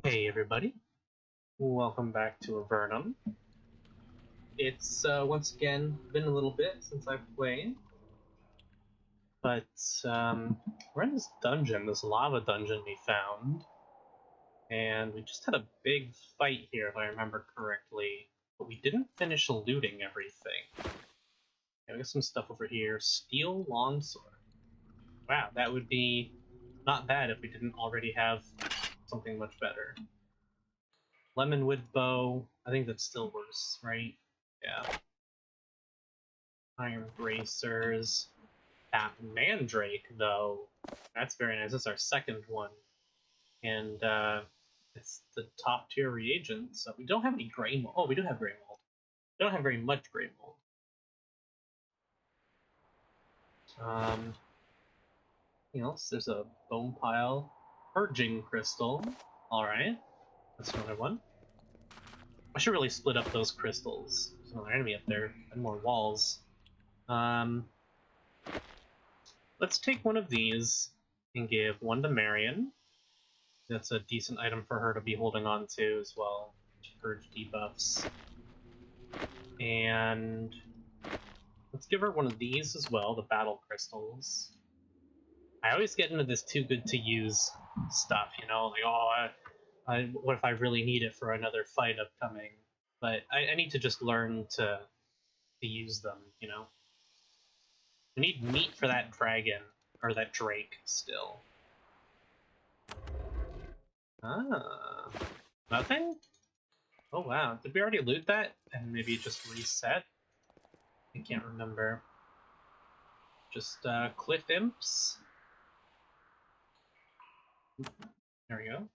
Hey everybody, welcome back to Avernum. It's once again been a little bit since I've played, but we're in this dungeon, this lava dungeon we found, and we just had a big fight here if I remember correctly, but we didn't finish looting everything. Okay, we got some stuff over here. Steel longsword. Wow, that would be not bad if we didn't already have something much better. Lemonwood bow. I think that still works, right? Yeah. Iron bracers. That mandrake, though, that's very nice. That's our second one, and it's the top tier reagent. So we don't have any gray mold. Oh, we do have gray mold. We don't have very much gray mold. Anything else? There's a bone pile, purging crystal. All right, that's another one. I should really split up those crystals. There's another enemy up there, and more walls. Let's take one of these and give one to Marion. That's a decent item for her to be holding on to as well, to purge debuffs. And let's give her one of these as well, the battle crystals. I always get into this too good to use stuff, you know, like, oh, what if I really need it for another fight upcoming? But I need to just learn to use them, you know. We need meat for that dragon, or that drake, still. Ah, nothing? Oh wow, did we already loot that? And maybe just reset? I can't remember. Just cliff imps. There we go.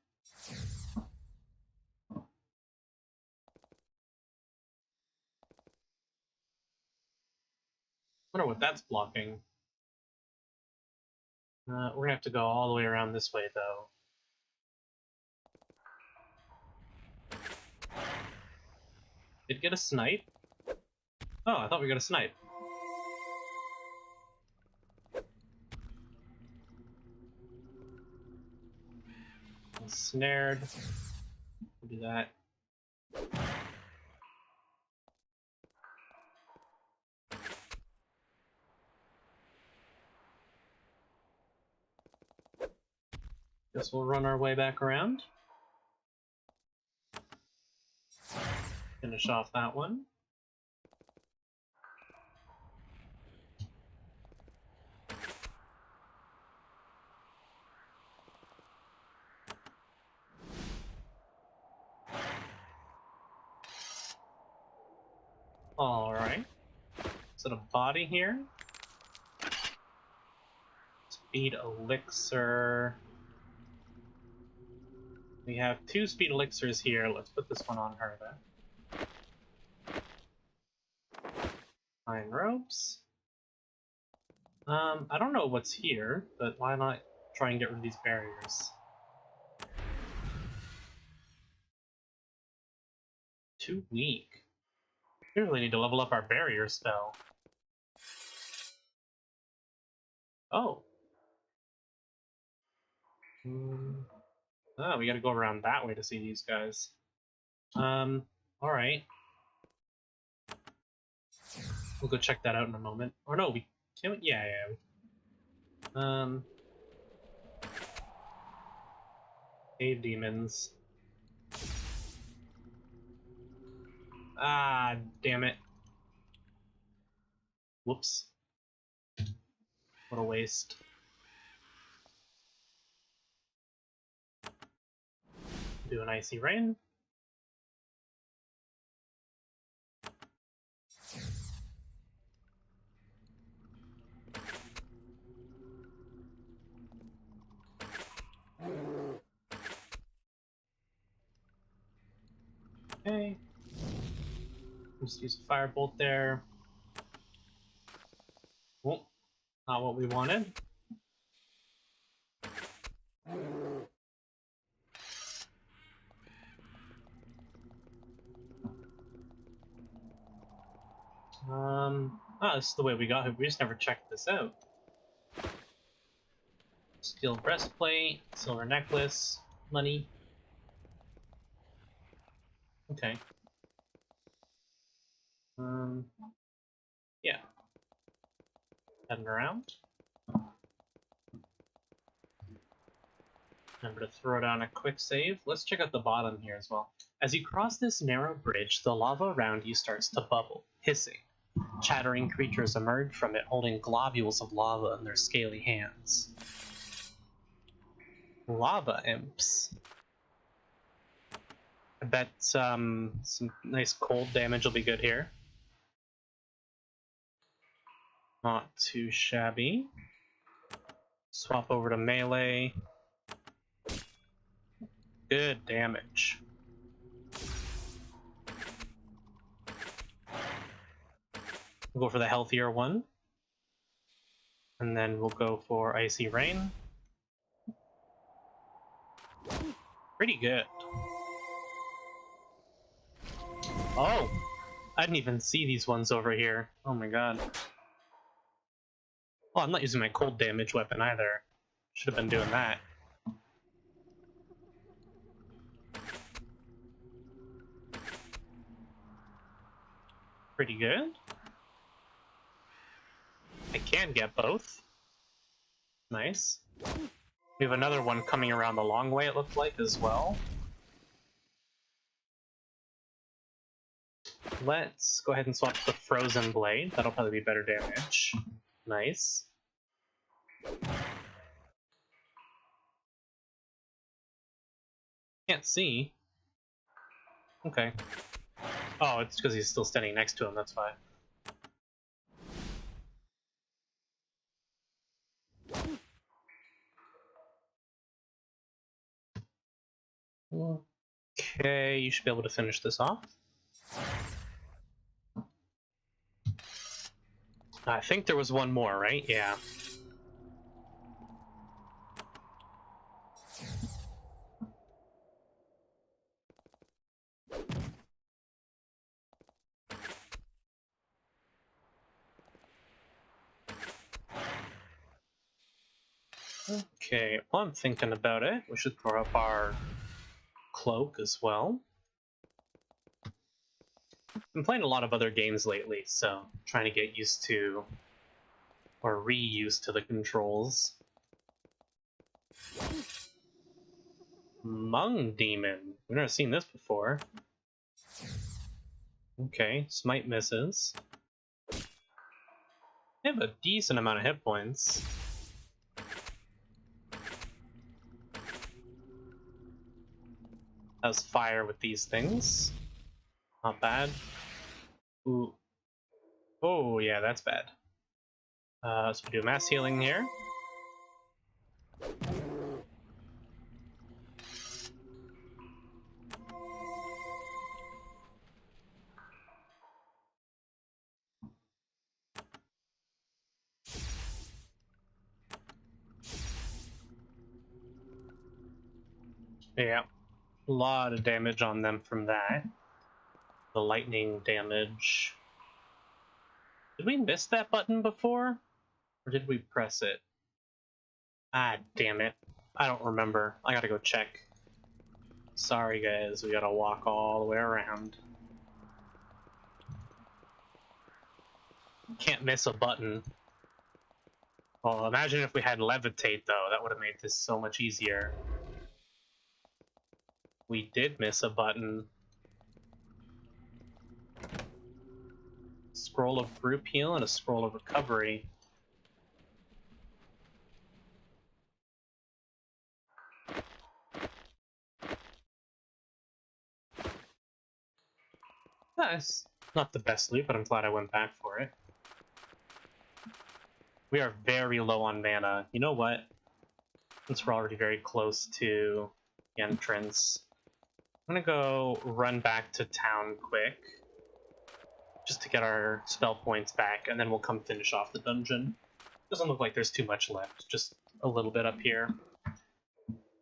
Wonder what that's blocking. We're gonna have to go all the way around this way though. Did it get a snipe? Oh, I thought we got a snipe. Snared. We'll do that. Guess we'll run our way back around. Finish off that one. Alright. Is it a body here? Speed elixir. We have 2 speed elixirs here. Let's put this one on her then. Iron ropes. I don't know what's here, but why not try and get rid of these barriers? Too weak. We really need to level up our barrier spell. Oh. Oh, we gotta go around that way to see these guys. Alright. We'll go check that out in a moment. Or no, we can't. Yeah. Cave demons. Ah, damn it. Whoops. What a waste. Do an icy rain. Okay. Just use a firebolt there. Oh, not what we wanted. This is the way we got it. We just never checked this out. Steel breastplate, silver necklace, money. Okay. Yeah. Heading around. Remember to throw down a quick save. Let's check out the bottom here as well. As you cross this narrow bridge, the lava around you starts to bubble, hissing. Chattering creatures emerge from it, holding globules of lava in their scaly hands. Lava imps. I bet some nice cold damage will be good here. Not too shabby. Swap over to melee. Good damage. We'll go for the healthier one. And then we'll go for Icy Rain. Pretty good. Oh! I didn't even see these ones over here. Oh my god. Oh, I'm not using my cold damage weapon either. Should have been doing that. Pretty good. I can get both. Nice. We have another one coming around the long way, it looked like, as well. Let's go ahead and swap to the Frozen Blade. That'll probably be better damage. Nice. Can't see. Okay. Oh, it's because he's still standing next to him, that's why. Okay, you should be able to finish this off. I think there was one more, right? Yeah. Okay, while I'm thinking about it, we should throw up our cloak as well. I'm playing a lot of other games lately, so trying to get used to, or re-used to the controls. Mung Demon. We've never seen this before. Okay, Smite misses. They have a decent amount of hit points. Has fire with these things. Not bad. Ooh. Oh, yeah, that's bad. So we do mass healing here. Yeah, a lot of damage on them from that. The lightning damage. Did we miss that button before? Or did we press it? Ah, damn it. I don't remember. I gotta go check. Sorry, guys. We gotta walk all the way around. Can't miss a button. Well, imagine if we had levitate, though. That would have made this so much easier. We did miss a button. Scroll of group heal and a scroll of recovery. Nice. Not the best loot, but I'm glad I went back for it. We are very low on mana. You know what? Since we're already very close to the entrance, I'm gonna go run back to town quick, just to get our spell points back, and then we'll come finish off the dungeon. Doesn't look like there's too much left, just a little bit up here.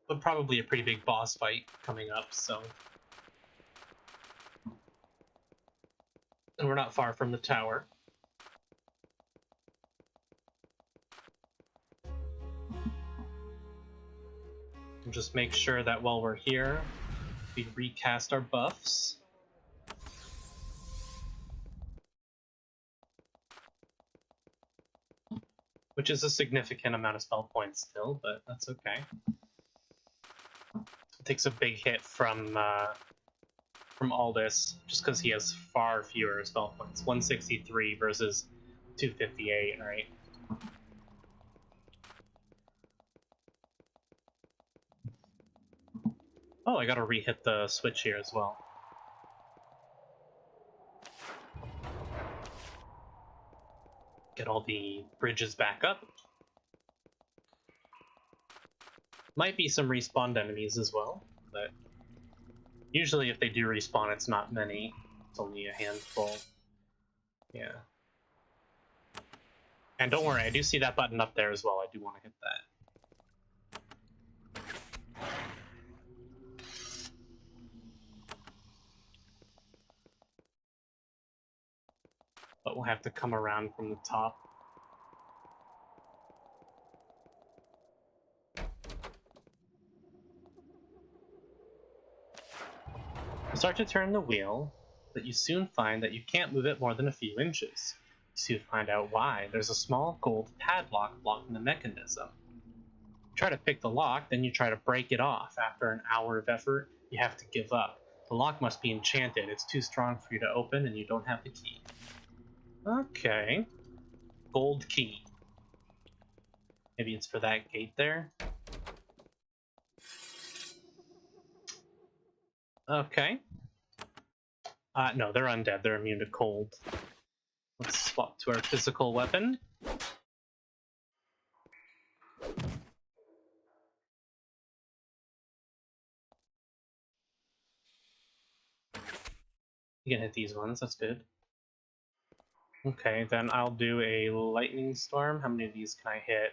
But probably a pretty big boss fight coming up, so... And we're not far from the tower. And just make sure that while we're here, we recast our buffs. which is a significant amount of spell points still, but that's okay. It takes a big hit from Aldous, just because he has far fewer spell points. 163 versus 258, right? Oh, I gotta re-hit the switch here as well. Get all the bridges back up. Might be some respawned enemies as well, but usually if they do respawn, it's not many. It's only a handful. Yeah. And don't worry, I do see that button up there as well. I do want to hit that. But we'll have to come around from the top. You start to turn the wheel, but you soon find that you can't move it more than a few inches. You soon find out why. There's a small gold padlock blocking the mechanism. You try to pick the lock, then you try to break it off. After an hour of effort, you have to give up. The lock must be enchanted. It's too strong for you to open, and you don't have the key. Okay. Gold key. Maybe it's for that gate there? Okay. No, they're undead. They're immune to cold. Let's swap to our physical weapon. You can hit these ones, that's good. Okay, then I'll do a lightning storm. How many of these can I hit?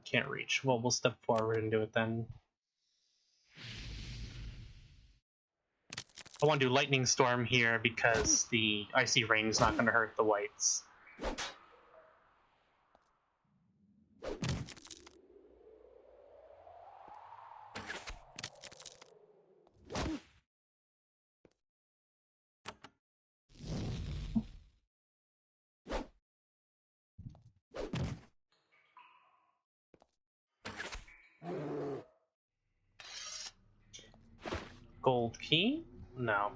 Can't reach. Well, we'll step forward and do it then. I want to do lightning storm here because the icy rain's not going to hurt the whites. Gold key? No.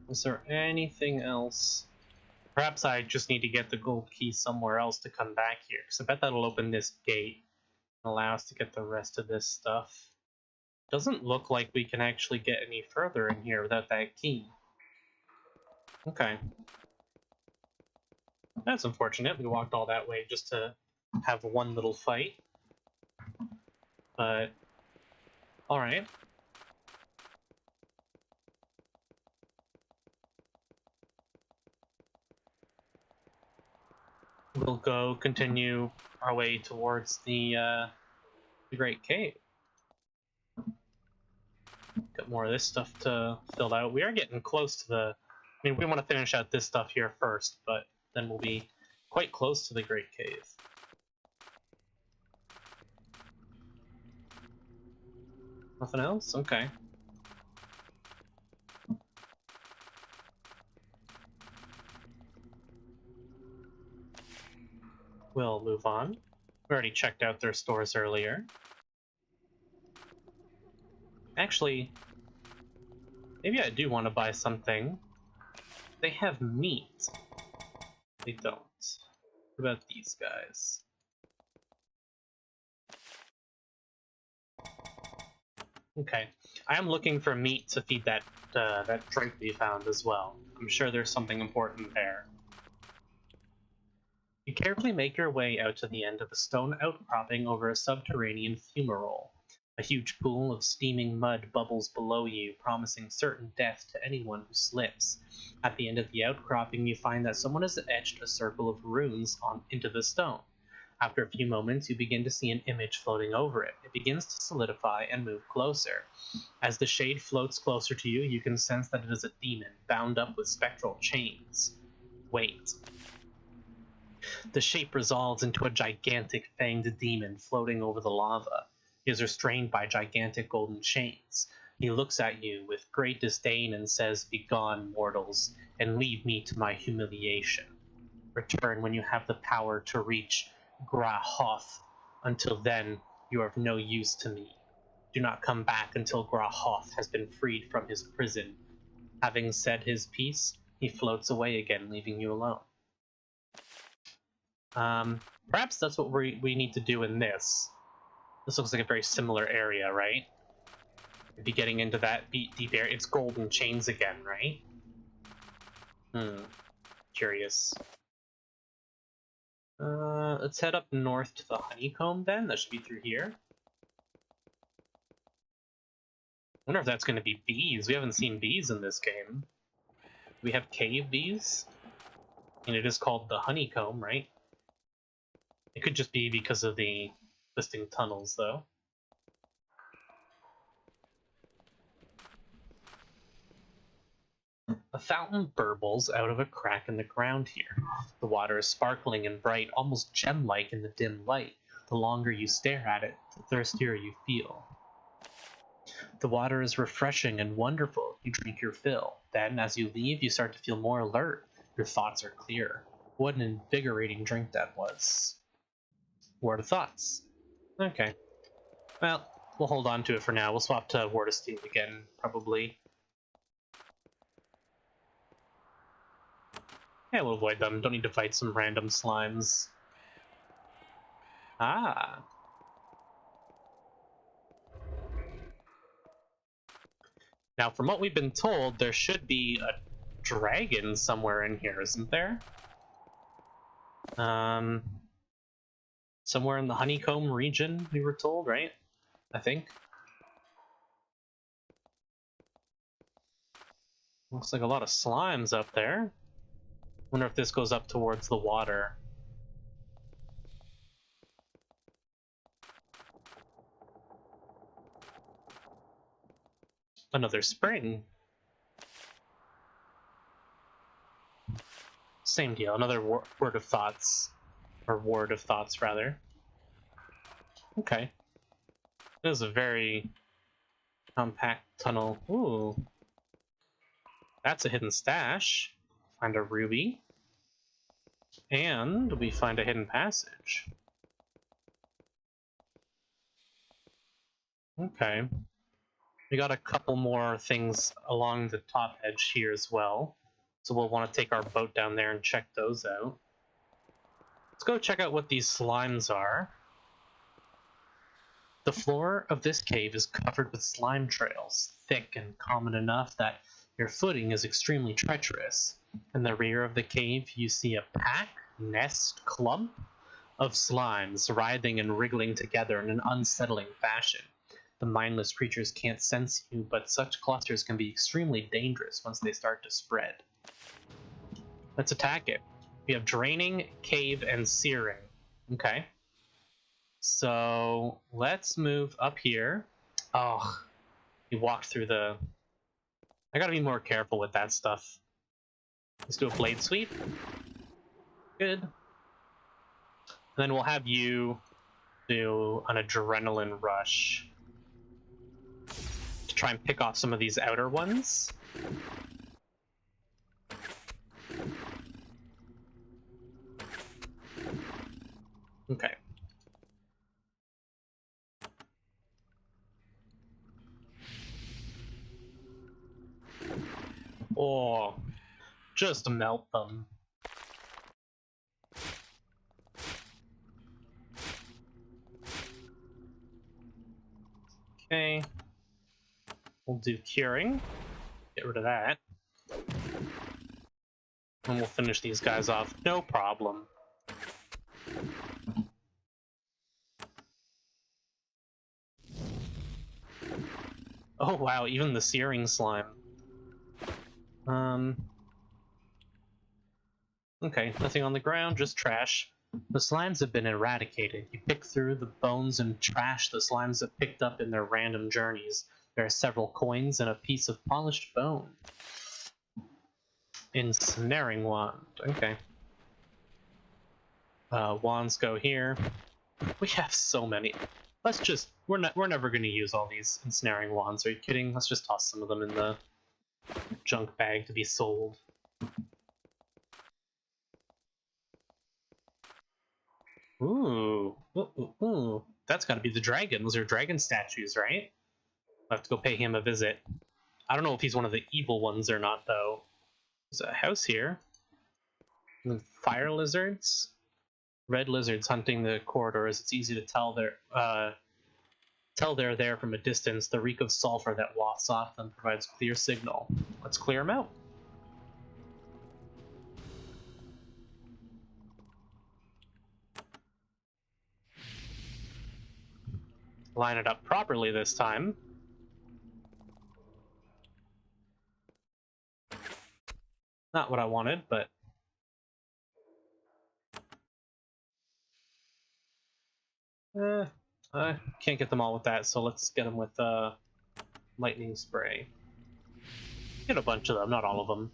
Is there anything else? Perhaps I just need to get the gold key somewhere else to come back here, because I bet that'll open this gate and allow us to get the rest of this stuff. Doesn't look like we can actually get any further in here without that key. Okay. That's unfortunate. We walked all that way just to have one little fight. But, alright. We'll go continue our way towards the Great Cave. Got more of this stuff to fill out. We are getting close to the... I mean, we want to finish out this stuff here first, but then we'll be quite close to the Great Cave. Nothing else? Okay. We'll move on. We already checked out their stores earlier. Actually, maybe I do want to buy something. They have meat. They don't. What about these guys? Okay. I am looking for meat to feed that that drake we found as well. I'm sure there's something important there. You carefully make your way out to the end of a stone outcropping over a subterranean fumarole. A huge pool of steaming mud bubbles below you, promising certain death to anyone who slips. At the end of the outcropping, you find that someone has etched a circle of runes into the stone. After a few moments, you begin to see an image floating over it. It begins to solidify and move closer. As the shade floats closer to you, you can sense that it is a demon, bound up with spectral chains. Wait. The shape resolves into a gigantic fanged demon floating over the lava. He is restrained by gigantic golden chains. He looks at you with great disdain and says, "Begone, mortals, and leave me to my humiliation. Return when you have the power to reach Grahoth. Until then, you are of no use to me. Do not come back until Grahoth has been freed from his prison." Having said his piece, he floats away again, leaving you alone. Perhaps that's what we need to do in this. This looks like a very similar area, right? Be getting into that deep area. It's golden chains again, right? Curious. Let's head up north to the honeycomb then. That should be through here. I wonder if that's going to be bees. We haven't seen bees in this game. We have cave bees, and it is called the honeycomb, right? It could just be because of the twisting tunnels, though. A fountain burbles out of a crack in the ground here. The water is sparkling and bright, almost gem-like in the dim light. The longer you stare at it, the thirstier you feel. The water is refreshing and wonderful. You drink your fill. Then, as you leave, you start to feel more alert. Your thoughts are clear. What an invigorating drink that was. Word of thoughts. Okay. Well, we'll hold on to it for now. We'll swap to Word of Steel again, probably. Yeah, we'll avoid them. Don't need to fight some random slimes. Ah. Now, from what we've been told, there should be a dragon somewhere in here, isn't there? Somewhere in the honeycomb region, we were told, right? I think. Looks like a lot of slimes up there. Wonder if this goes up towards the water. Another spring. Same deal, another word of thoughts. Or ward of thoughts, rather. Okay. This is a very compact tunnel. Ooh. That's a hidden stash. Find a ruby. And we find a hidden passage. Okay. We got a couple more things along the top edge here as well. So we'll want to take our boat down there and check those out. Let's go check out what these slimes are. The floor of this cave is covered with slime trails, thick and common enough that your footing is extremely treacherous. In the rear of the cave, you see a pack, nest, clump of slimes writhing and wriggling together in an unsettling fashion. The mindless creatures can't sense you, but such clusters can be extremely dangerous once they start to spread. Let's attack it. We have draining, cave, and searing. Okay. So let's move up here. Oh, we walked through the... I gotta be more careful with that stuff. Let's do a blade sweep. Good. And then we'll have you do an adrenaline rush to try and pick off some of these outer ones. Okay. Oh, just melt them. Okay. We'll do curing. Get rid of that. And we'll finish these guys off. No problem. Oh wow, even the searing slime. Okay, nothing on the ground, just trash. The slimes have been eradicated. You pick through the bones and trash the slimes have picked up in their random journeys. There are several coins and a piece of polished bone. Ensnaring wand. Okay. Wands go here. We have so many. we're never gonna use all these ensnaring wands. Are you kidding? Let's just toss some of them in the junk bag to be sold. Ooh. Ooh. That's gotta be the dragon. Those are dragon statues, right? I'll have to go pay him a visit. I don't know if he's one of the evil ones or not, though. There's a house here. Fire lizards? Red lizards hunting the corridors. It's easy to tell they're there from a distance. The reek of sulfur that wafts off them provides clear signal. Let's clear them out. Line it up properly this time. Not what I wanted, but... I can't get them all with that, so let's get them with lightning spray. Get a bunch of them, not all of them.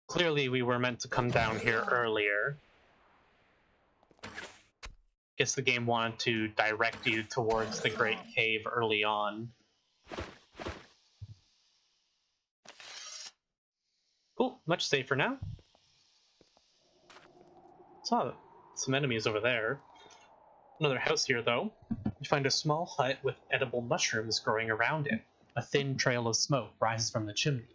Clearly we were meant to come down here earlier. Guess the game wanted to direct you towards the Great Cave early on. Cool, much safer now. Saw some enemies over there. Another house here, though. You find a small hut with edible mushrooms growing around it. A thin trail of smoke rises from the chimney.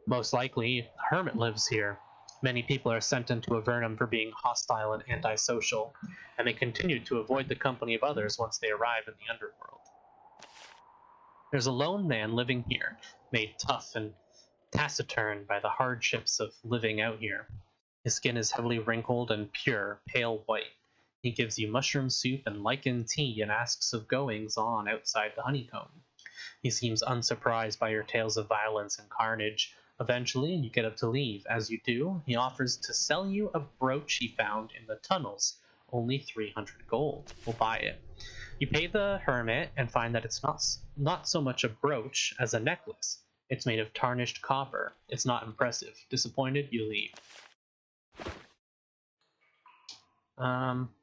Most likely, a hermit lives here. Many people are sent into Avernum for being hostile and antisocial, and they continue to avoid the company of others once they arrive in the underworld. There's a lone man living here, made tough and taciturn by the hardships of living out here. His skin is heavily wrinkled and pure, pale white. He gives you mushroom soup and lichen tea and asks of goings on outside the honeycomb. He seems unsurprised by your tales of violence and carnage. Eventually, you get up to leave. As you do, he offers to sell you a brooch he found in the tunnels. Only 300 gold. We'll buy it. You pay the hermit and find that it's not so much a brooch as a necklace. It's made of tarnished copper. It's not impressive. Disappointed, you leave.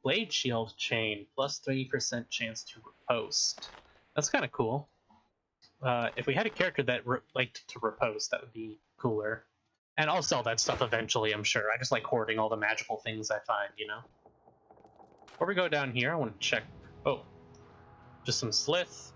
Blade shield chain, plus 30% chance to riposte. That's kind of cool. If we had a character that liked to riposte, that would be cooler. And I'll sell that stuff eventually, I'm sure. I just like hoarding all the magical things I find, you know? Before we go down here, I want to check... Oh, just some slith.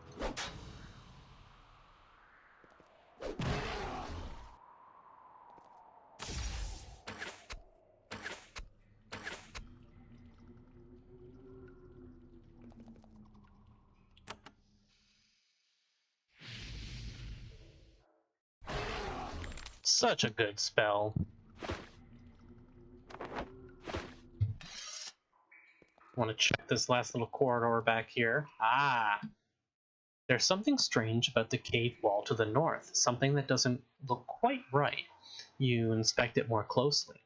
Such a good spell. I want to check this last little corridor back here. Ah! There's something strange about the cave wall to the north, something that doesn't look quite right. You inspect it more closely.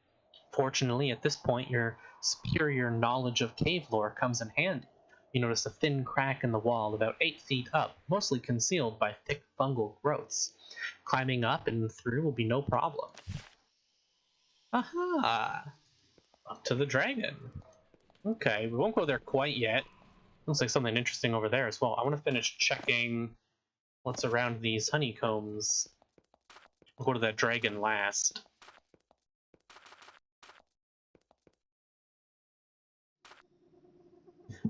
Fortunately, at this point, your superior knowledge of cave lore comes in handy. You notice a thin crack in the wall about 8 feet up, mostly concealed by thick fungal growths. Climbing up and through will be no problem. Aha! Up to the dragon. Okay, we won't go there quite yet. Looks like something interesting over there as well. I want to finish checking what's around these honeycombs. We'll go to that dragon last.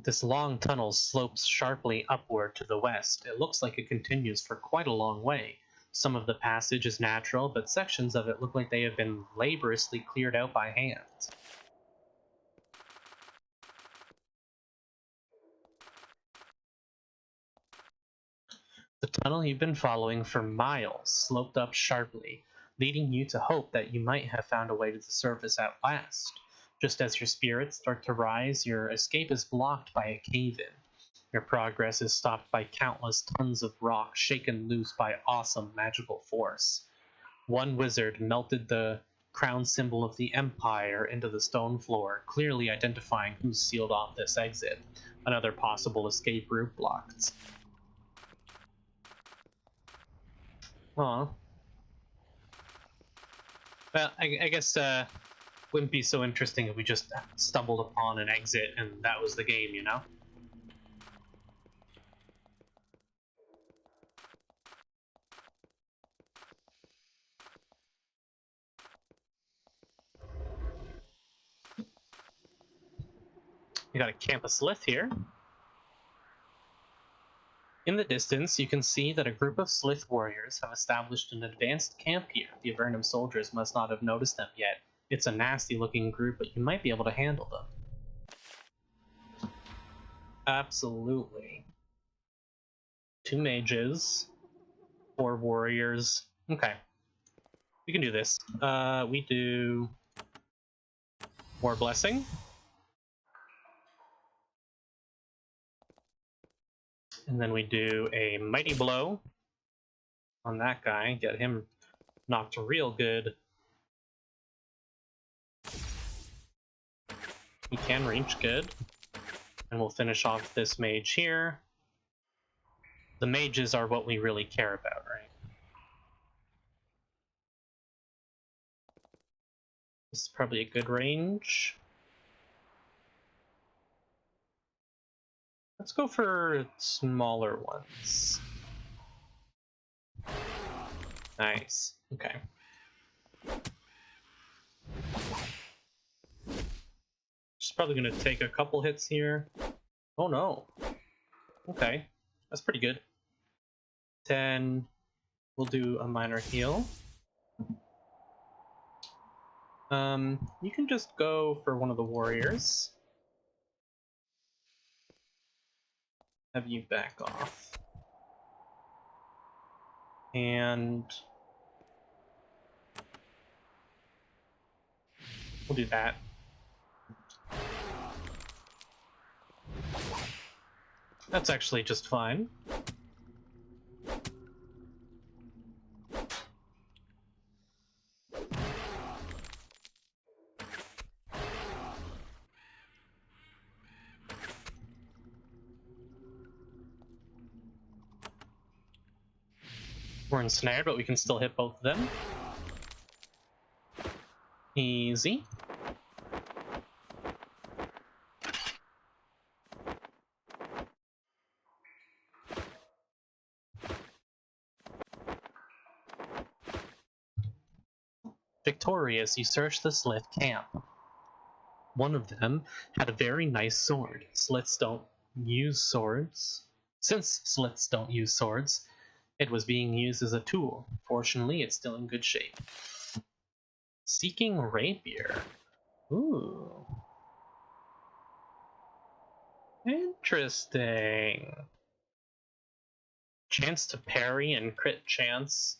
This long tunnel slopes sharply upward to the west. It looks like it continues for quite a long way. Some of the passage is natural, but sections of it look like they have been laboriously cleared out by hand. The tunnel you've been following for miles sloped up sharply, leading you to hope that you might have found a way to the surface at last. Just as your spirits start to rise, your escape is blocked by a cave-in. Your progress is stopped by countless tons of rock shaken loose by awesome magical force. One wizard melted the crown symbol of the Empire into the stone floor, clearly identifying who sealed off this exit. Another possible escape route blocked. Aw. Well, I guess wouldn't be so interesting if we just stumbled upon an exit and that was the game, you know? We got a campus lith here. In the distance, you can see that a group of Slith warriors have established an advanced camp here. The Avernum soldiers must not have noticed them yet. It's a nasty-looking group, but you might be able to handle them. Absolutely. 2 mages, 4 warriors. Okay. We can do this. We do more blessing. And then we do a mighty blow on that guy. Get him knocked real good. He can reach good. And we'll finish off this mage here. The mages are what we really care about, right? This is probably a good range. Let's go for smaller ones. Nice. Okay. Just probably going to take a couple hits here. Oh no. Okay. That's pretty good. 10. We'll do a minor heal. You can just go for one of the warriors. Have you back off. And we'll do that. That's actually just fine. We're ensnared, but we can still hit both of them. Easy. Victorious, you search the Slith camp. One of them had a very nice sword. Sliths don't use swords. Since Sliths don't use swords, it was being used as a tool. Fortunately, it's still in good shape. Seeking rapier. Ooh. Interesting. Chance to parry and crit chance.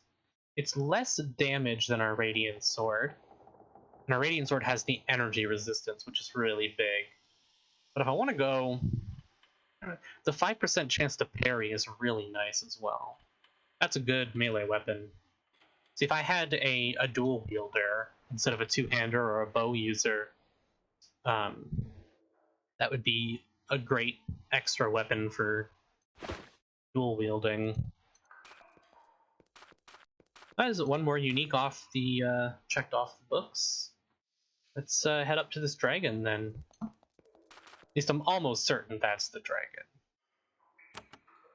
It's less damage than our Radiant Sword. And our Radiant Sword has the energy resistance, which is really big. But if I want to go... The 5% chance to parry is really nice as well. That's a good melee weapon. See, if I had a dual wielder instead of a two-hander or a bow user, that would be a great extra weapon for dual wielding. That is one more unique off the checked off the books. Let's head up to this dragon then. At least I'm almost certain that's the dragon.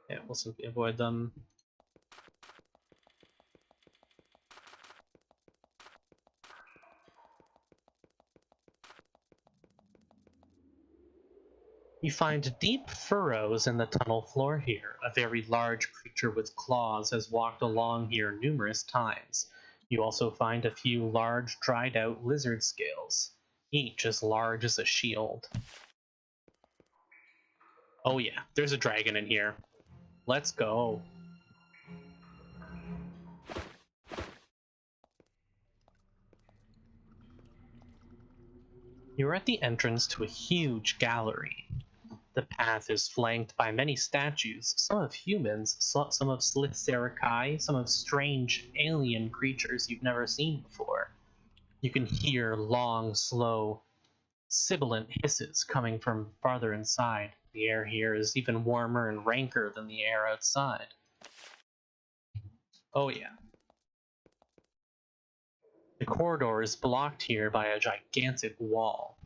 Yeah, we'll simply avoid them. You find deep furrows in the tunnel floor here. A very large creature with claws has walked along here numerous times. You also find a few large, dried-out lizard scales, each as large as a shield. Oh yeah, there's a dragon in here. Let's go. You're at the entrance to a huge gallery. The path is flanked by many statues, some of humans, some of Slithserikai, some of strange alien creatures you've never seen before. You can hear long, slow, sibilant hisses coming from farther inside. The air here is even warmer and ranker than the air outside. Oh yeah. The corridor is blocked here by a gigantic wall.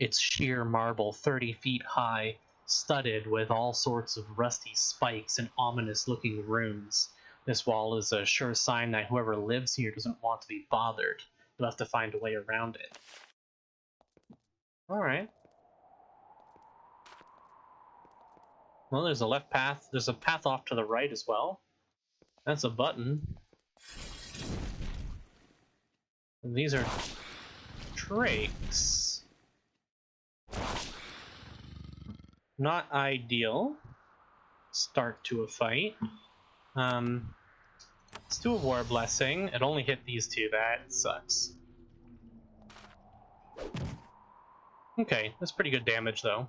It's sheer marble 30 feet high, studded with all sorts of rusty spikes and ominous-looking runes. This wall is a sure sign that whoever lives here doesn't want to be bothered. You'll have to find a way around it. Alright. Well, there's a left path. There's a path off to the right as well. That's a button. And these are drakes. Not ideal. Start to a fight. Let's do a war blessing. It only hit these two. That sucks. Okay, that's pretty good damage though.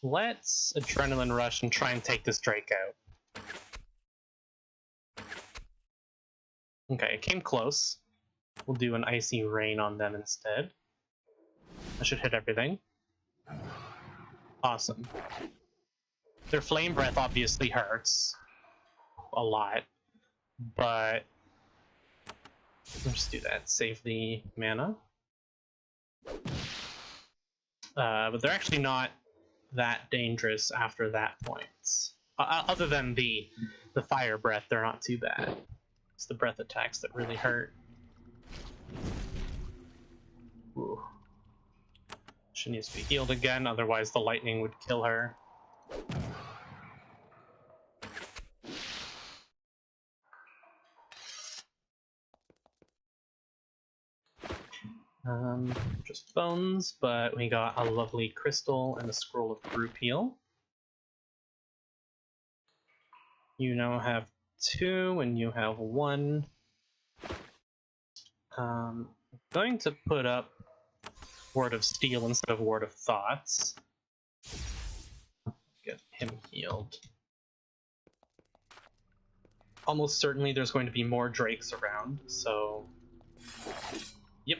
Let's adrenaline rush and try and take this Drake out. Okay, it came close. We'll do an icy rain on them instead. That should hit everything. Awesome. Their flame breath obviously hurts a lot, but let's just do that. Save the mana. But they're actually not that dangerous after that point. Other than the fire breath, they're not too bad. It's the breath attacks that really hurt. Ooh. She needs to be healed again, otherwise the lightning would kill her. Just bones, but we got a lovely crystal and a scroll of group heal. You now have 2 and you have 1. I'm going to put up Word of Steel instead of Word of Thoughts. Get him healed. Almost certainly there's going to be more drakes around, so... Yep.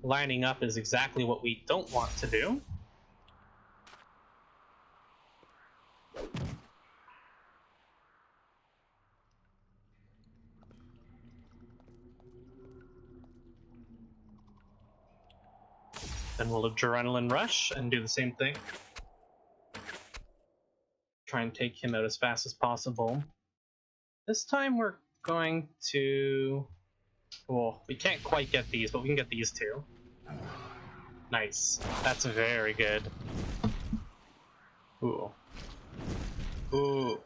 Lining up is exactly what we don't want to do. Then we'll adrenaline rush and do the same thing. Try and take him out as fast as possible. This time we're going to... Well, we can't quite get these, but we can get these two. Nice. That's very good. Ooh. Ooh.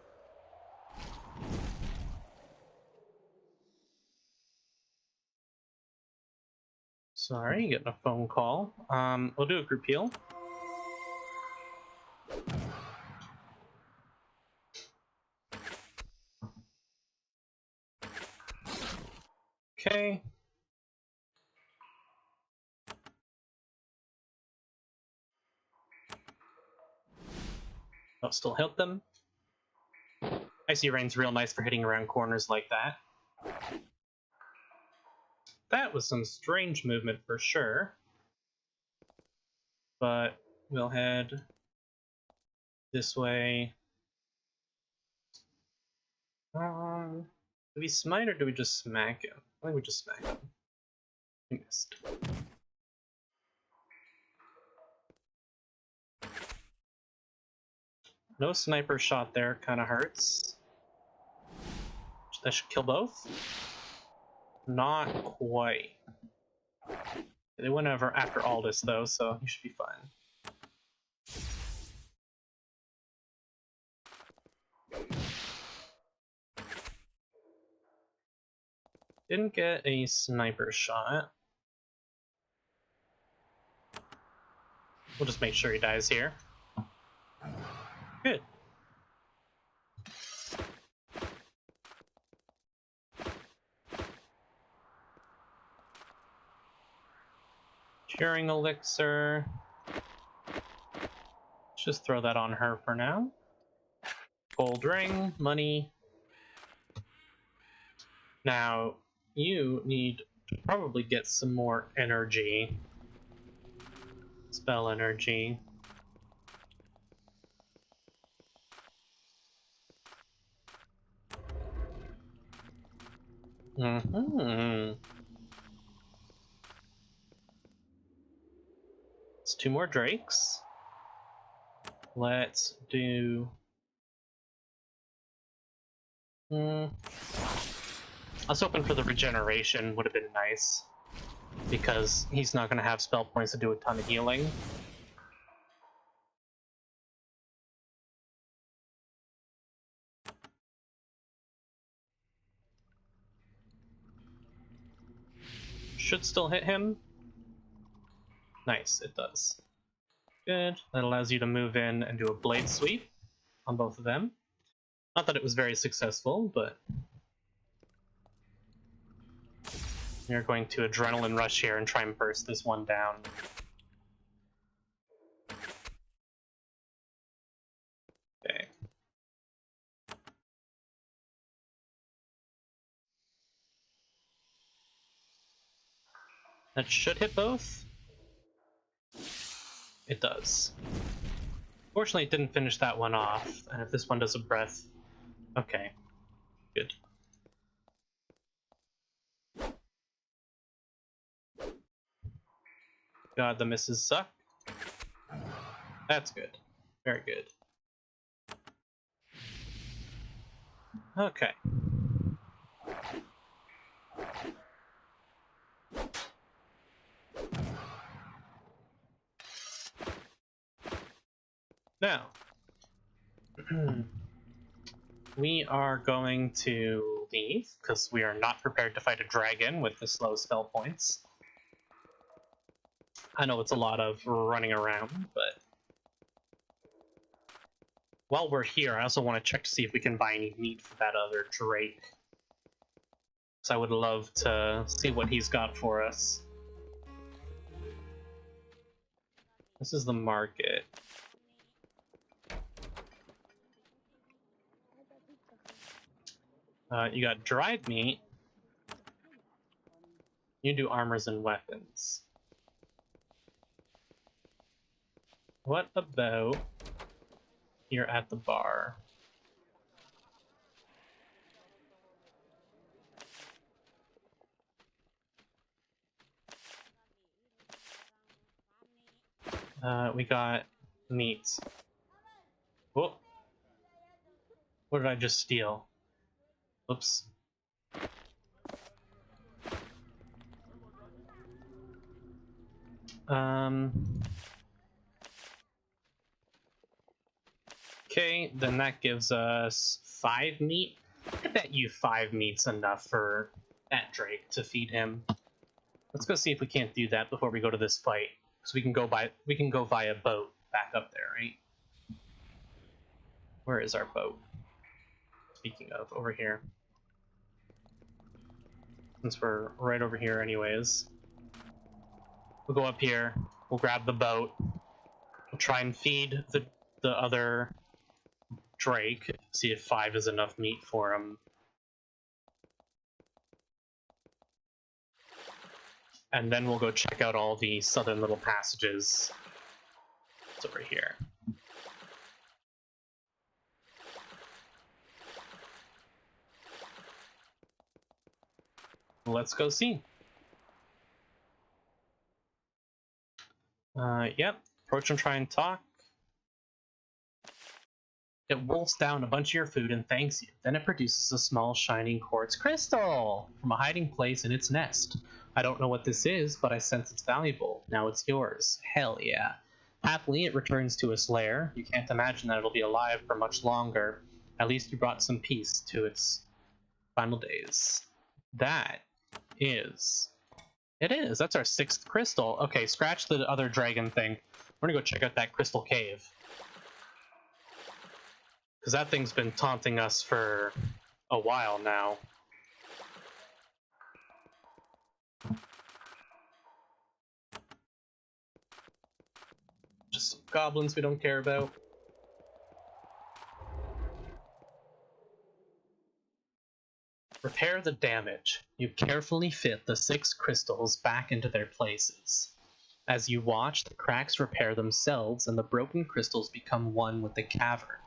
Sorry, getting a phone call. We'll do a group heal. Okay. I'll still hit them. Icy Rain's real nice for hitting around corners like that. That was some strange movement for sure. But we'll head this way. Do we smite or do we just smack him? I think we just smack him. He missed. No sniper shot there, kind of hurts. That should kill both. Not quite. They went over after Aldous though, so you should be fine. Didn't get a sniper shot. We'll just make sure he dies here. Good. Curing elixir. Let's just throw that on her for now. Gold ring, money. Now, you need to probably get some more energy. spell energy. It's 2 more drakes. Let's do... I was hoping for the regeneration, would have been nice. Because he's not going to have spell points to do a ton of healing. Should still hit him. Nice, it does. Good. That allows you to move in and do a blade sweep on both of them. Not that it was very successful, but... You're going to adrenaline rush here and try and burst this one down. Okay. That should hit both. It does. Fortunately, it didn't finish that one off, and if this one does a breath... Okay. Good. God, the misses suck. That's good. Very good. Okay. Now, we are going to leave, because we are not prepared to fight a dragon with the slow spell points. I know it's a lot of running around, but... While we're here, I also want to check to see if we can buy any meat for that other drake. So I would love to see what he's got for us. This is the market. You got dried meat. You do armors and weapons. What about here at the bar? We got meat. Whoa. What did I just steal? Oops. Okay, then that gives us 5 meat. I bet you 5 meat's enough for that drake to feed him. Let's go see if we can't do that before we go to this fight. So we can go via boat back up there, right? Where is our boat? Speaking of, over here. Since we're right over here anyways. We'll go up here, we'll grab the boat, we'll try and feed the other drake, see if 5 is enough meat for him. And then we'll go check out all the southern little passages. It's over here. Let's go see. Yep. Approach and try and talk. It wolfs down a bunch of your food and thanks you. Then it produces a small shining quartz crystal from a hiding place in its nest. I don't know what this is, but I sense it's valuable. Now it's yours. Hell yeah. Happily, it returns to its lair. You can't imagine that it'll be alive for much longer. At least you brought some peace to its final days. That is... It is. That's our 6th crystal. Okay, scratch the other dragon thing. We're gonna go check out that crystal cave. Because that thing's been taunting us for a while now. Just some goblins we don't care about. Repair the damage. You carefully fit the 6 crystals back into their places. As you watch, the cracks repair themselves and the broken crystals become one with the cavern.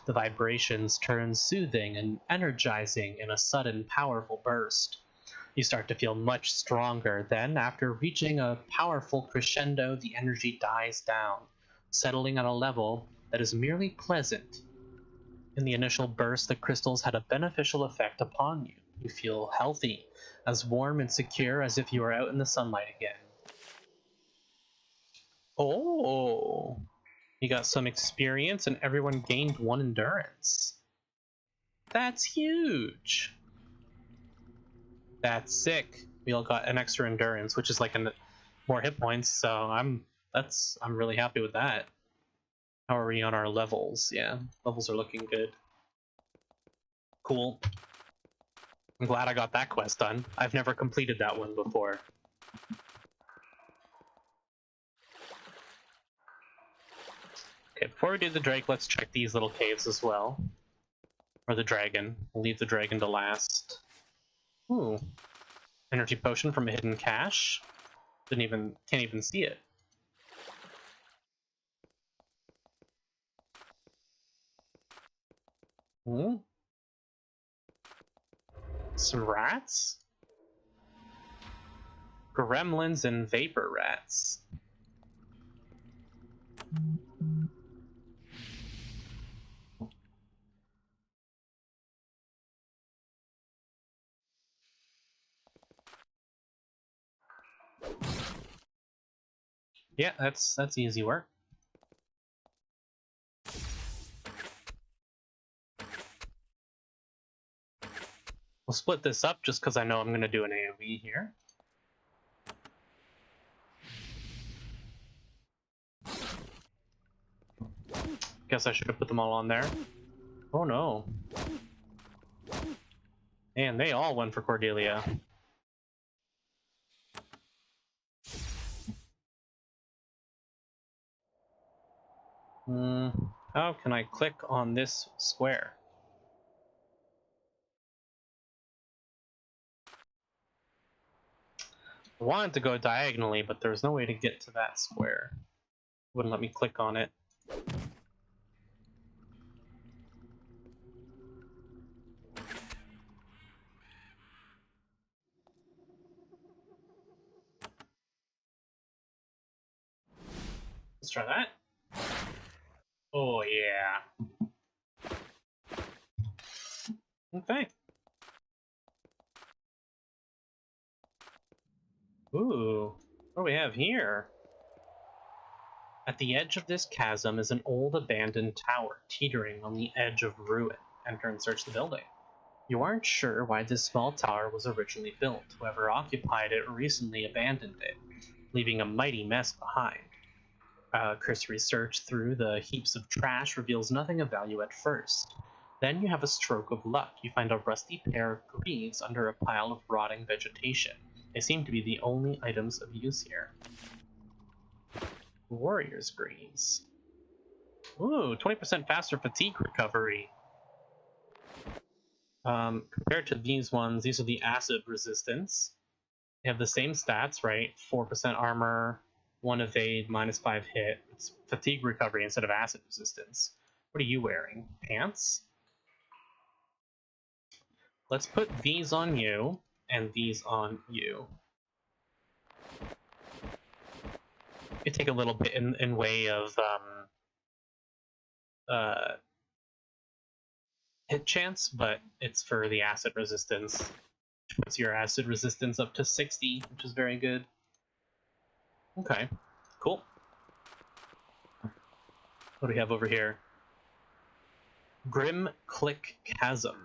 The vibrations turn soothing and energizing in a sudden, powerful burst. You start to feel much stronger. Then, after reaching a powerful crescendo, the energy dies down, settling on a level that is merely pleasant. In the initial burst, the crystals had a beneficial effect upon you. You feel healthy, as warm and secure as if you were out in the sunlight again. Oh, you got some experience and everyone gained 1 endurance. That's huge. That's sick. We all got an extra endurance, which is like more hit points, so I'm really happy with that. How are we on our levels? Yeah, levels are looking good. Cool. I'm glad I got that quest done. I've never completed that one before. Okay, before we do the Drake, let's check these little caves as well. Or the dragon. We'll leave the dragon to last. Ooh. Energy potion from a hidden cache. Can't even see it. Hmm? Some rats? Gremlins and vapor rats. Yeah, that's easy work. We'll split this up just because I know I'm going to do an AoE here. Guess I should have put them all on there. Oh no. And they all went for Cordelia. How can I click on this square? I wanted to go diagonally, but there's no way to get to that square. Wouldn't let me click on it. Let's try that. Oh yeah. Okay. Ooh, what do we have here? At the edge of this chasm is an old abandoned tower, teetering on the edge of ruin. Enter and search the building. You aren't sure why this small tower was originally built. Whoever occupied it recently abandoned it, leaving a mighty mess behind. Cursory search through the heaps of trash reveals nothing of value at first. Then you have a stroke of luck. You find a rusty pair of greaves under a pile of rotting vegetation. They seem to be the only items of use here. Warrior's greaves. Ooh, 20% faster fatigue recovery. Compared to these ones, these are the acid resistance. They have the same stats, right? 4% armor, 1 evade, -5 hit. It's fatigue recovery instead of acid resistance. What are you wearing? Pants? Let's put these on you, and these on you. It take a little bit in way of hit chance, but it's for the acid resistance, which puts your acid resistance up to 60, which is very good. Okay, cool. What do we have over here? Grim Click Chasm.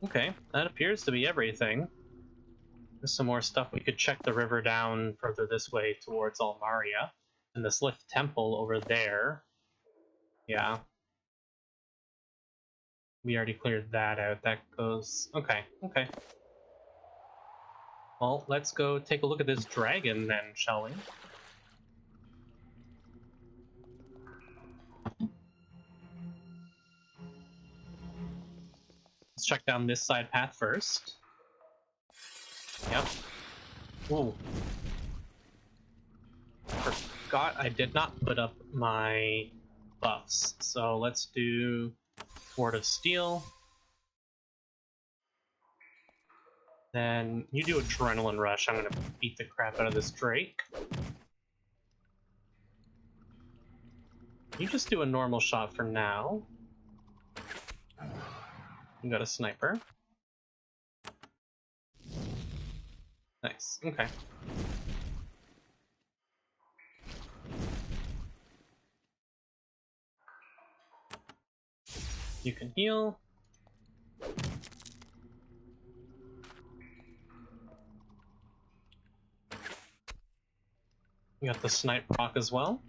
Okay, that appears to be everything. There's some more stuff. We could check the river down further this way towards Almaria. And the Slith Temple over there. Yeah. We already cleared that out. That goes... Okay, okay. Well, let's go take a look at this dragon then, shall we? Let's check down this side path first. Yep. Ooh. Forgot I did not put up my buffs. So let's do Ward of Steel. Then you do Adrenaline Rush. I'm gonna beat the crap out of this Drake. You just do a normal shot for now. You got a sniper. Nice, okay. You can heal. You got the snipe proc as well.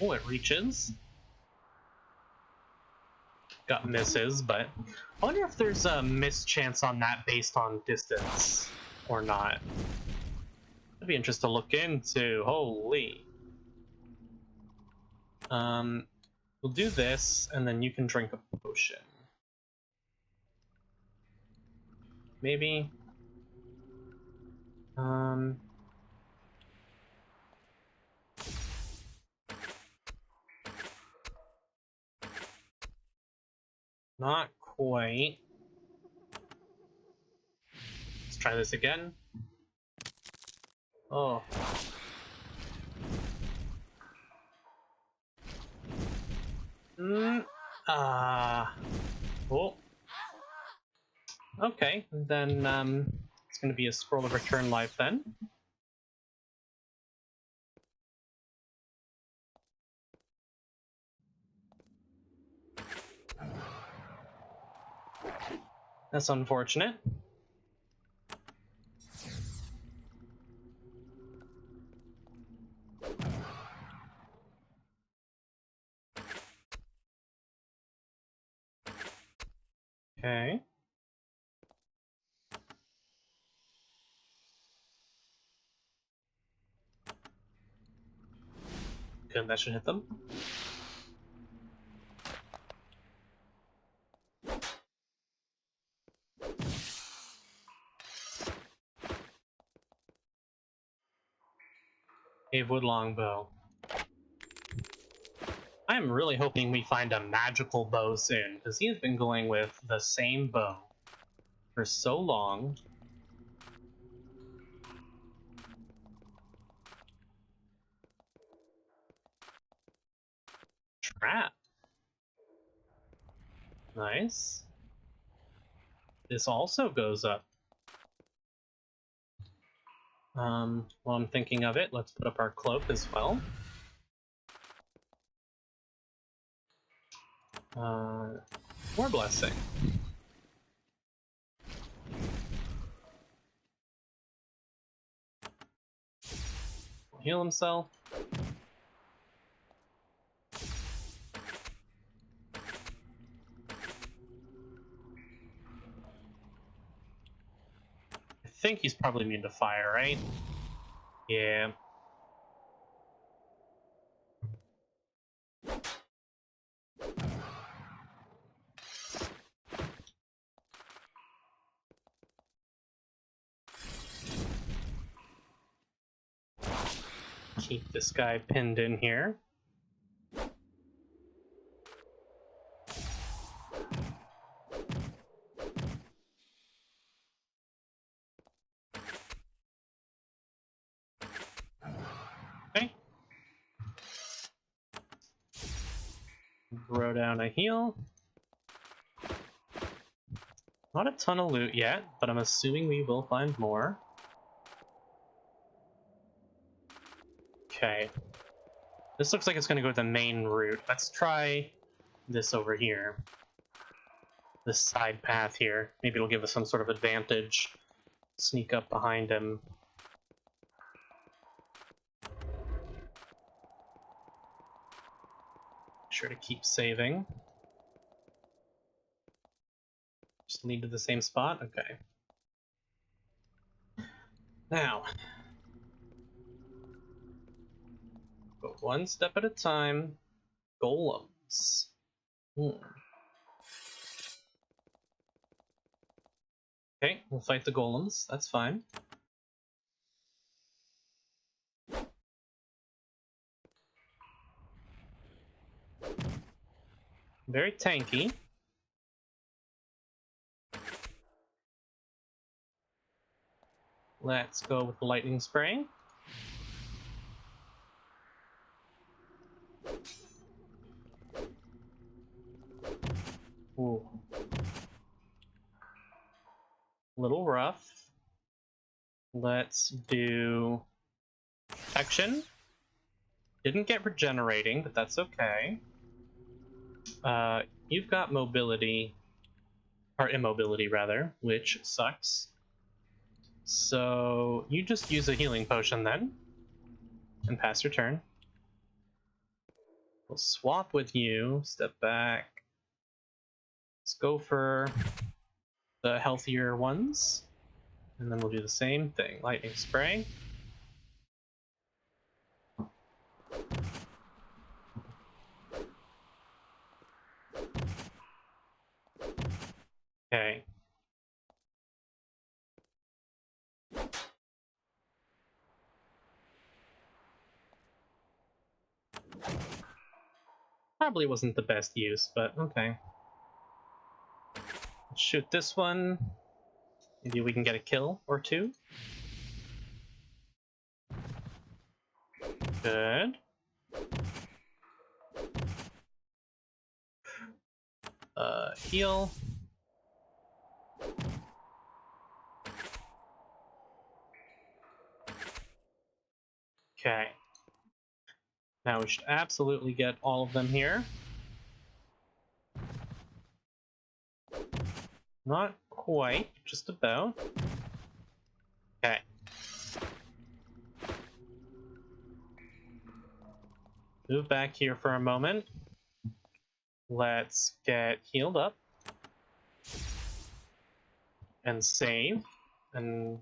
Oh, it reaches. Got misses, but I wonder if there's a miss chance on that based on distance or not. That'd be interesting to look into. Holy. We'll do this, and then you can drink a potion. Maybe. Not quite. Let's try this again. Oh. Oh. Okay, then it's gonna be a Scroll of Return Life then. That's unfortunate. Okay. Good, that should hit them. Cavewood Longbow. I am really hoping we find a magical bow soon, because he has been going with the same bow for so long. Trap. Nice. This also goes up. While I'm thinking of it, let's put up our cloak as well. More blessing. Heal himself. I think he's probably immune to fire, right? Yeah. Keep this guy pinned in here. Okay. Throw down a heal. Not a ton of loot yet, but I'm assuming we will find more. Okay. This looks like it's going to go the main route. Let's try this over here. This side path here. Maybe it'll give us some sort of advantage. Sneak up behind him. Sure to keep saving. Just lead to the same spot? Okay. Now, go one step at a time. Golems. Okay, we'll fight the golems. That's fine. Very tanky. Let's go with the lightning spray. Ooh. Little rough. Let's do protection. Didn't get regenerating, but that's okay. You've got mobility, or immobility rather, which sucks. So you just use a healing potion then, and pass your turn. We'll swap with you, step back. Let's go for the healthier ones, and then we'll do the same thing. Lightning spray. Okay. Probably wasn't the best use, but okay. Let's shoot this one. Maybe we can get a kill or two. Good. Heal. Okay. Now we should absolutely get all of them here. Not quite, just about. Okay. Move back here for a moment. Let's get healed up. And save. And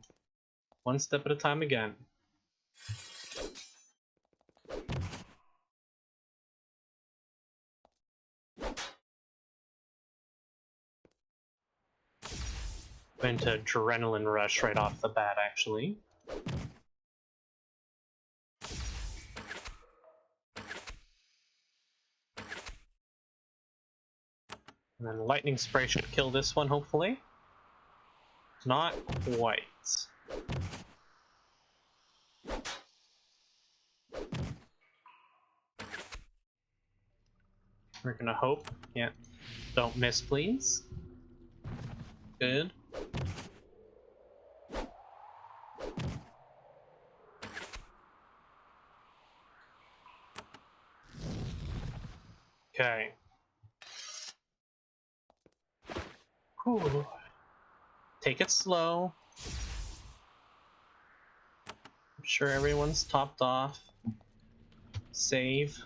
one step at a time again. Went to adrenaline rush right off the bat, actually. And then lightning spray should kill this one, hopefully. Not quite. We're gonna hope. Yeah. Don't miss, please. Good. Okay. Whew. Take it slow. I'm sure everyone's topped off. Save.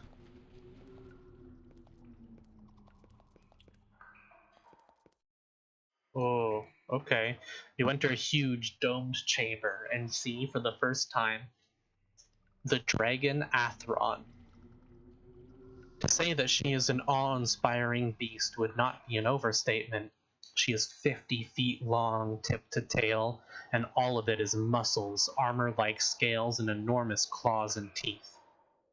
Oh, okay. You enter a huge domed chamber and see for the first time the dragon Atheron. To say that she is an awe-inspiring beast would not be an overstatement. She is 50 feet long, tip to tail, and all of it is muscles, armor-like scales, and enormous claws and teeth.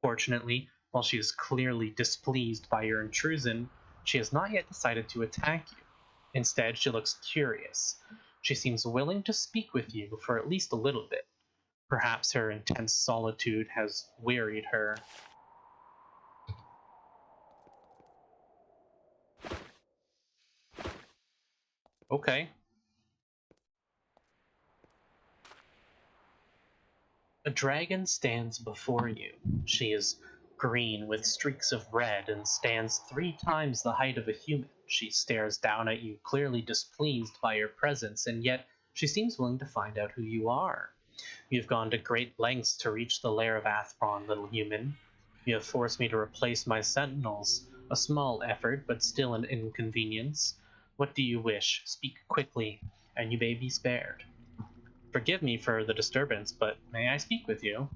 Fortunately, while she is clearly displeased by your intrusion, she has not yet decided to attack you. Instead, she looks curious. She seems willing to speak with you for at least a little bit. Perhaps her intense solitude has wearied her. Okay. A dragon stands before you. She is green with streaks of red and stands 3 times the height of a human. She stares down at you, clearly displeased by your presence, and yet she seems willing to find out who you are. You've gone to great lengths to reach the lair of Athron, little human. You have forced me to replace my sentinels. A small effort, but still an inconvenience. What do you wish? Speak quickly, and you may be spared. Forgive me for the disturbance, but may I speak with you?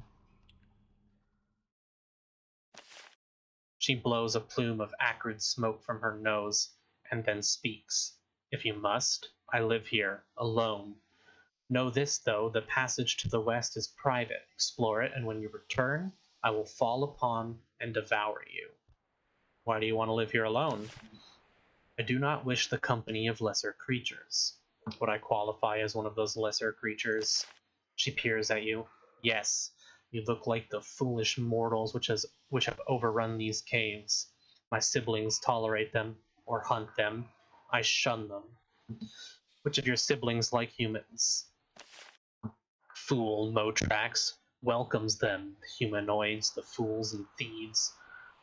She blows a plume of acrid smoke from her nose, and then speaks. If you must, I live here, alone. Know this, though, the passage to the west is private. Explore it, and when you return, I will fall upon and devour you. Why do you want to live here alone? I do not wish the company of lesser creatures. Would I qualify as one of those lesser creatures? She peers at you. Yes, you look like the foolish mortals which have overrun these caves. My siblings tolerate them, or hunt them. I shun them. Which of your siblings like humans? Fool Motrax welcomes them, the humanoids, the fools and thieves.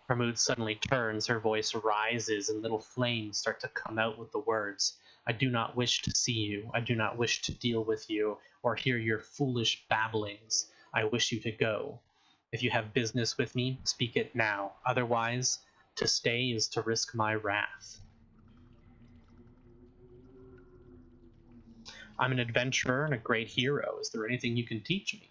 Her mood suddenly turns, her voice rises, and little flames start to come out with the words. I do not wish to see you. I do not wish to deal with you, or hear your foolish babblings. I wish you to go. If you have business with me, speak it now. Otherwise, to stay is to risk my wrath. I'm an adventurer and a great hero. Is there anything you can teach me?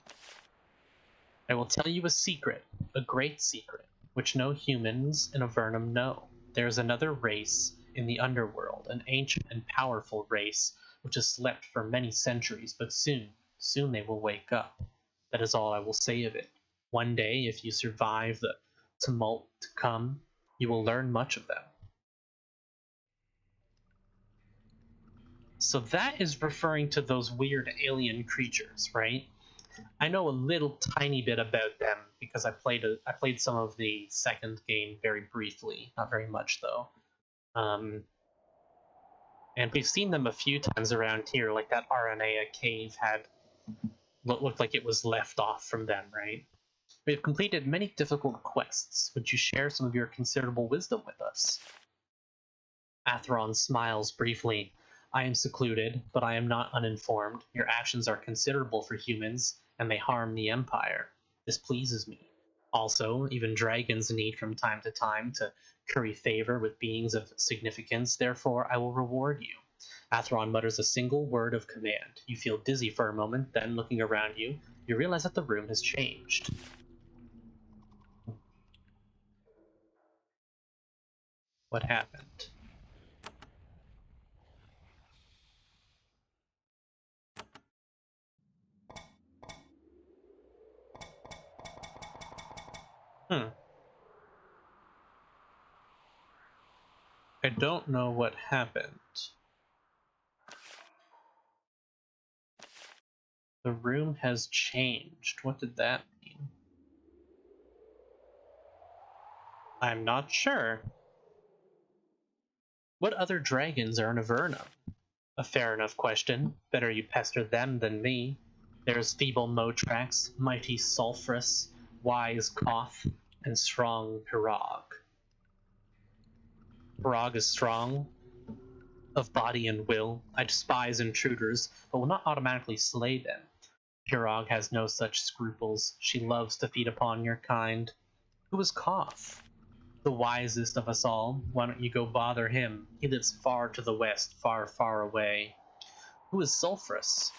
I will tell you a secret, a great secret, which no humans in Avernum know. There is another race in the underworld, an ancient and powerful race, which has slept for many centuries, but soon they will wake up. That is all I will say of it. One day, if you survive the tumult to come, you will learn much of them. So that is referring to those weird alien creatures, right? I know a little tiny bit about them because I played some of the second game very briefly, not very much though. And we've seen them a few times around here, like that Aranea cave had looked like it was left off from them, right? We have completed many difficult quests. Would you share some of your considerable wisdom with us? Atheron smiles briefly. I am secluded, but I am not uninformed. Your actions are considerable for humans, and they harm the Empire. This pleases me. Also, even dragons need from time to time to curry favor with beings of significance, therefore I will reward you. Atheron mutters a single word of command. You feel dizzy for a moment, then looking around you, you realize that the room has changed. What happened? Hmm. I don't know what happened. The room has changed. What did that mean? I'm not sure. What other dragons are in Avernum? A fair enough question. Better you pester them than me. There's feeble Motrax, mighty Sulphurus, wise Koth, and strong Pirog. Pirog is strong, of body and will. I despise intruders, but will not automatically slay them. Pirog has no such scruples. She loves to feed upon your kind. Who is Koth? The wisest of us all. Why don't you go bother him? He lives far to the west, far, far away. Who is Sulphurus?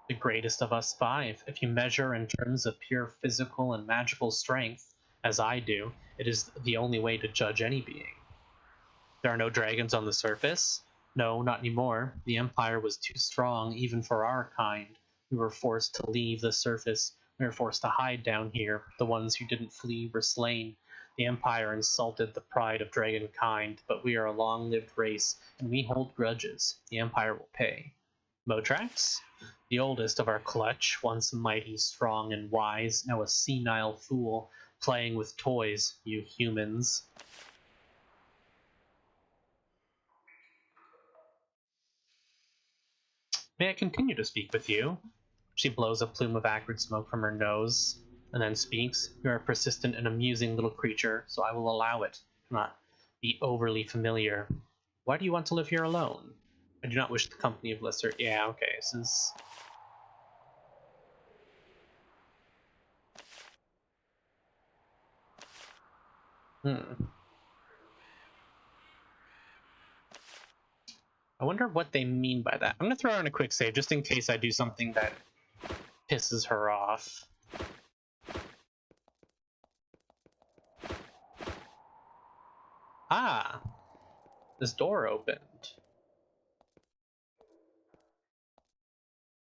The greatest of us five. If you measure in terms of pure physical and magical strength, as I do, it is the only way to judge any being. There are no dragons on the surface? No, not anymore. The Empire was too strong even for our kind. We were forced to leave the surface. We were forced to hide down here. The ones who didn't flee were slain. The Empire insulted the pride of dragonkind, but we are a long-lived race, and we hold grudges. The Empire will pay. Motrax? The oldest of our clutch, once mighty, strong, and wise, now a senile fool, playing with toys, you humans. May I continue to speak with you? She blows a plume of acrid smoke from her nose, and then speaks. You're a persistent and amusing little creature, so I will allow it. Do not be overly familiar. Why do you want to live here alone? I do not wish the company of lesser... Yeah, okay, this is... I wonder what they mean by that. I'm going to throw her in a quick save, just in case I do something that pisses her off. Ah! This door opened.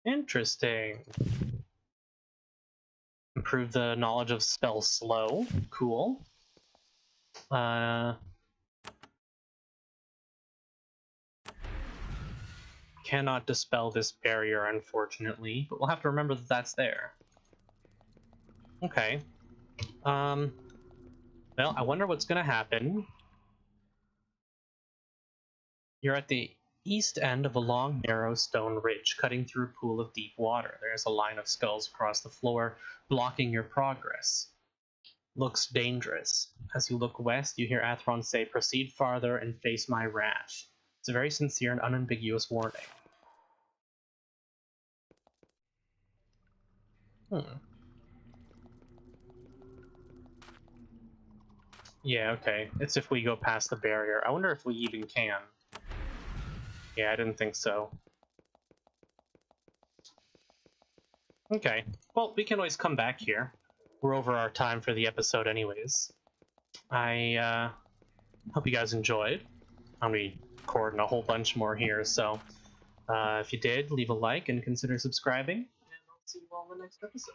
Interesting. Improve the knowledge of spell slow. Cool. Cannot dispel this barrier, unfortunately, but we'll have to remember that that's there. Okay. Well, I wonder what's gonna happen. You're at the east end of a long, narrow stone ridge cutting through a pool of deep water. There's a line of skulls across the floor, blocking your progress. Looks dangerous. As you look west, you hear Athron say, "Proceed farther and face my wrath." It's a very sincere and unambiguous warning. Yeah, okay. It's if we go past the barrier. I wonder if we even can. Yeah, I didn't think so. Okay. Well, we can always come back here. We're over our time for the episode anyways. I hope you guys enjoyed. I'll be recording a whole bunch more here, so if you did, leave a like and consider subscribing, and I'll see you all in the next episode.